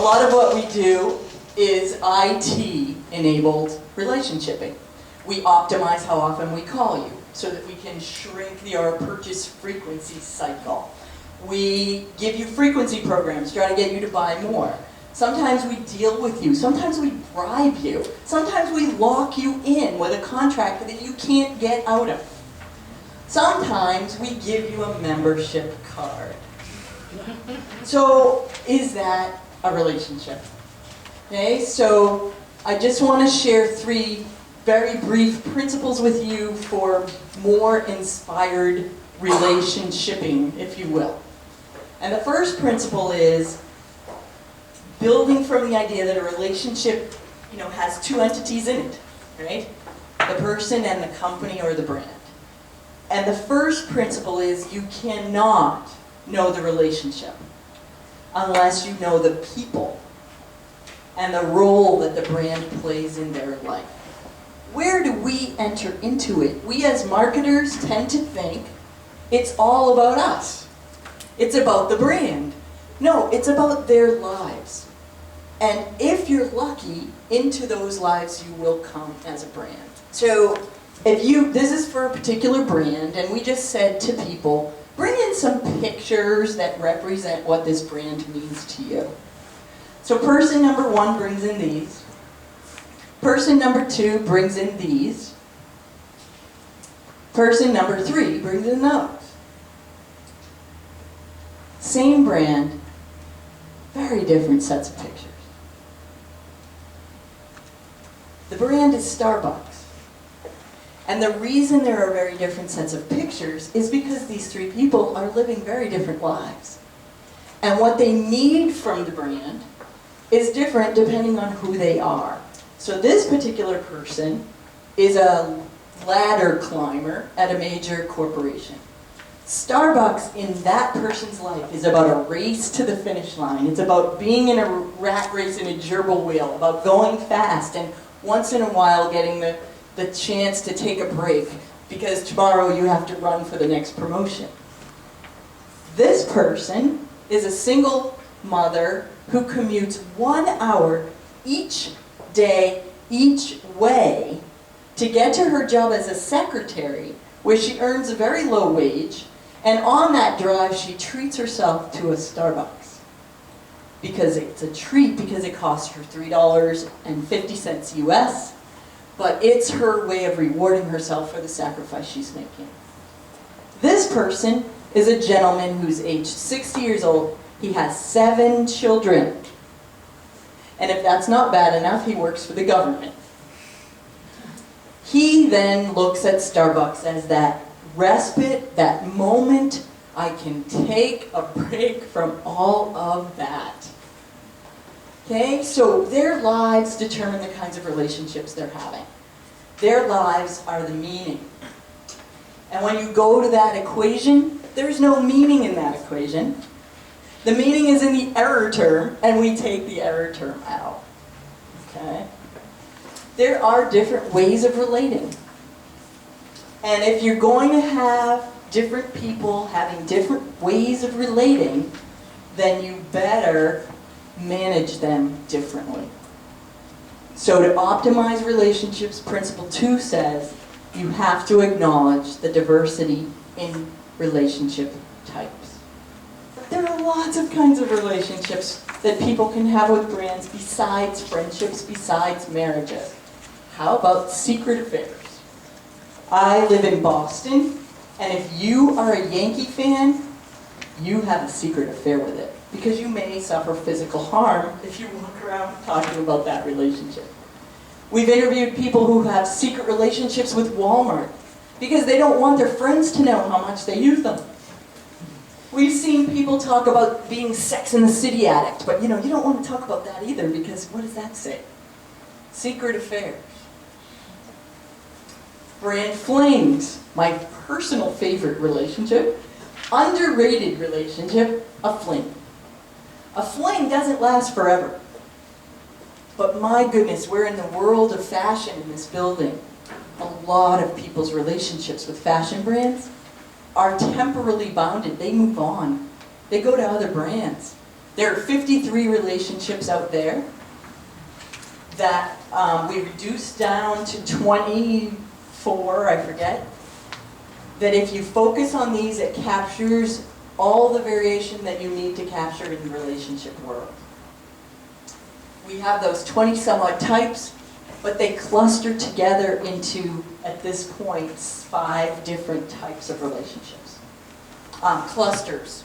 lot of what we do is IT-enabled relationshiping. We optimize how often we call you so that we can shrink our purchase frequency cycle. We give you frequency programs, try to get you to buy more. Sometimes we deal with you. Sometimes we bribe you. Sometimes we lock you in with a contract that you can't get out of. Sometimes we give you a membership card. So, is that a relationship? Okay, so I just want to share 3 very brief principles with you for more inspired relationshiping, if you will. And the first principle is building from the idea that a relationship, has 2 entities in it, right? The person and the company or the brand. And the first principle is you cannot know the relationship unless you know the people and the role that the brand plays in their life. Where do we enter into it? We as marketers tend to think it's all about us. It's about the brand. No, it's about their lives. And if you're lucky, into those lives you will come as a brand. So this is for a particular brand, and we just said to people, bring in some pictures that represent what this brand means to you. So person number 1 brings in these. Person number 2 brings in these. Person number 3 brings in those. Same brand, very different sets of pictures. The brand is Starbucks. And the reason there are very different sets of pictures is because these 3 people are living very different lives. And what they need from the brand is different depending on who they are. So this particular person is a ladder climber at a major corporation. Starbucks in that person's life is about a race to the finish line. It's about being in a rat race in a gerbil wheel, about going fast and once in a while getting the chance to take a break because tomorrow you have to run for the next promotion. This person is a single mother who commutes 1 hour each day, each way, to get to her job as a secretary, where she earns a very low wage, and on that drive she treats herself to a Starbucks. Because it's a treat, because it costs her $3.50 US, but it's her way of rewarding herself for the sacrifice she's making. This person is a gentleman who's aged 60 years old. He has 7 children. And if that's not bad enough, he works for the government. He then looks at Starbucks as that respite, that moment I can take a break from all of that. Okay, so their lives determine the kinds of relationships they're having. Their lives are the meaning. And when you go to that equation, there's no meaning in that equation. The meaning is in the error term, and we take the error term out. Okay? There are different ways of relating. And if you're going to have different people having different ways of relating, then you better manage them differently. So to optimize relationships, principle 2 says you have to acknowledge the diversity in relationship types. There are lots of kinds of relationships that people can have with brands besides friendships, besides marriages. How about secret affairs? I live in Boston, and if you are a Yankee fan, you have a secret affair with it, because you may suffer physical harm if you walk around talking about that relationship. We've interviewed people who have secret relationships with Walmart because they don't want their friends to know how much they use them. We've seen people talk about being Sex and the City addict, but you don't want to talk about that either, because what does that say? Secret affairs. Brand flings, my personal favorite relationship. Underrated relationship, a fling. A fling doesn't last forever. But my goodness, we're in the world of fashion in this building. A lot of people's relationships with fashion brands are temporally bounded. They move on. They go to other brands. There are 53 relationships out there that we reduced down to 24, I forget, that if you focus on these, it captures all the variation that you need to capture in the relationship world. We have those 20 some odd types, but they cluster together into, at this point, 5 different types of relationships. Clusters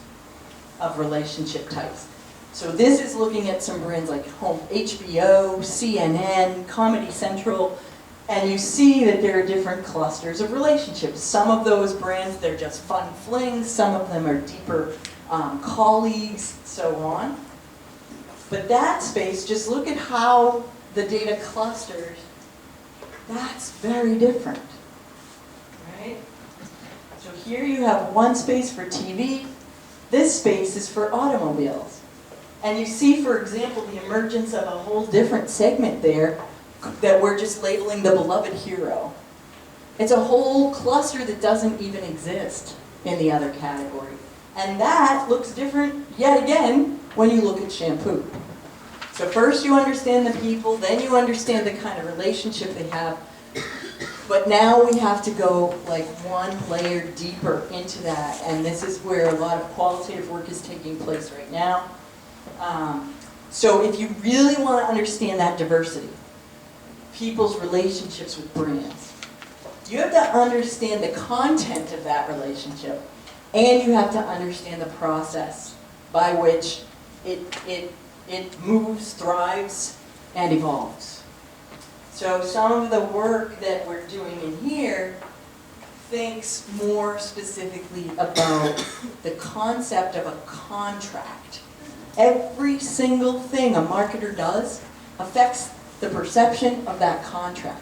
of relationship types. So this is looking at some brands like HBO, CNN, Comedy Central, and you see that there are different clusters of relationships. Some of those brands, they're just fun flings, some of them are deeper colleagues, so on. But that space, just look at how the data clusters, that's very different, right? So here you have one space for TV, this space is for automobiles. And you see, for example, the emergence of a whole different segment there that we're just labeling the beloved hero. It's a whole cluster that doesn't even exist in the other category. And that looks different, yet again, when you look at shampoo. So first you understand the people, then you understand the kind of relationship they have. But now we have to go like one layer deeper into that. And this is where a lot of qualitative work is taking place right now. So if you really want to understand that diversity, people's relationships with brands, you have to understand the content of that relationship, and you have to understand the process by which it moves, thrives, and evolves. So some of the work that we're doing in here thinks more specifically about the concept of a contract. Every single thing a marketer does affects the perception of that contract.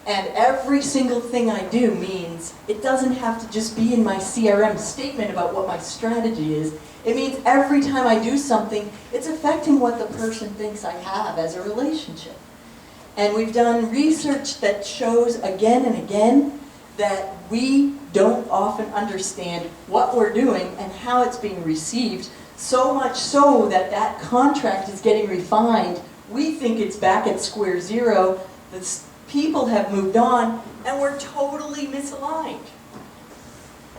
And every single thing I do means it doesn't have to just be in my CRM statement about what my strategy is. It means every time I do something, it's affecting what the person thinks I have as a relationship. And we've done research that shows again and again that we don't often understand what we're doing and how it's being received, so much so that that contract is getting refined. We think it's back at square zero. The people have moved on, and we're totally misaligned.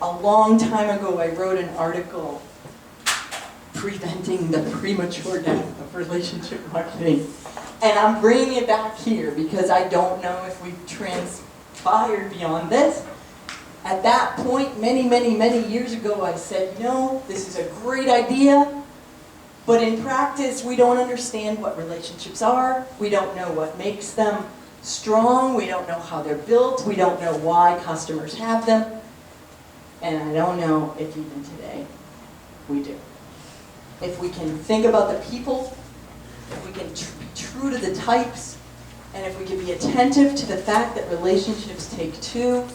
A long time ago, I wrote an article preventing the premature death of relationship marketing. And I'm bringing it back here because I don't know if we've transpired beyond this. At that point, many, many, many years ago, I said, no, this is a great idea, but in practice, we don't understand what relationships are. We don't know what makes them strong. We don't know how they're built. We don't know why customers have them. And I don't know if even today we do. If we can think about the people, if we can be true to the types, and if we can be attentive to the fact that relationships take two,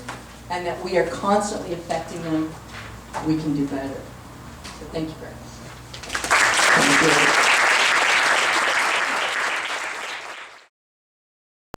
and that we are constantly affecting them, we can do better. So thank you very much. Thank you.